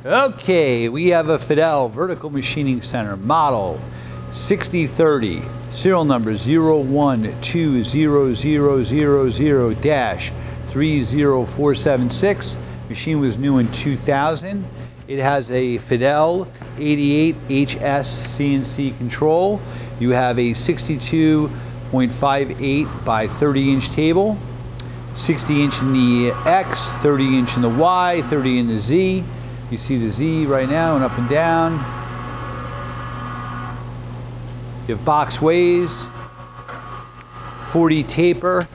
Okay, we have a Fadal vertical machining center model 6030, serial number 01200000-30476. Machine was new in 2000. It has a Fadal 88HS CNC control. You have a 62.58 by 30-inch table, 60 inch in the X, 30 inch in the Y, 30 in the Z. You see the Z right now and up and down. You have box ways, 40 taper,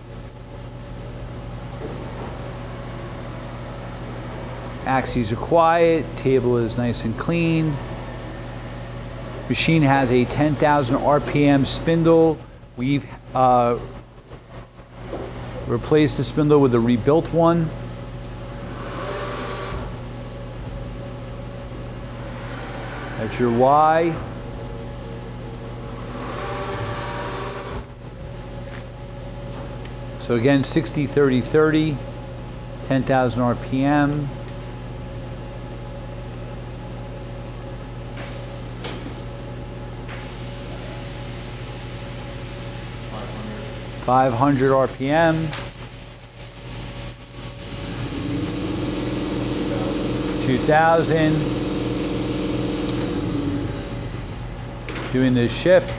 axes are quiet, table is nice and clean. Machine has a 10,000 RPM spindle. We've replaced the spindle with a rebuilt one. That's your Y. So again, 60, 30, 30, 10,000 RPM. $500 RPM. 2,000. Doing the shift.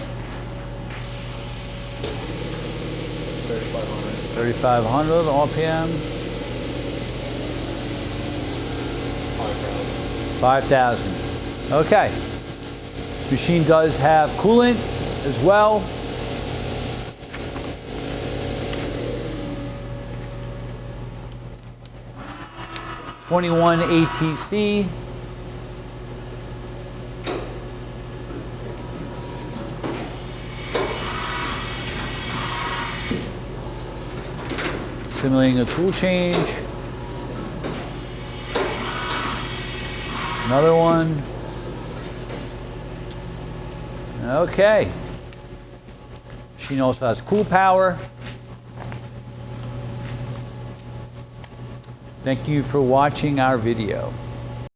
3,500 RPM. 5,000. Okay. Machine does have coolant as well. '21 ATC. Simulating a tool change. Another one. Okay. Machine also has cool power. Thank you for watching our video.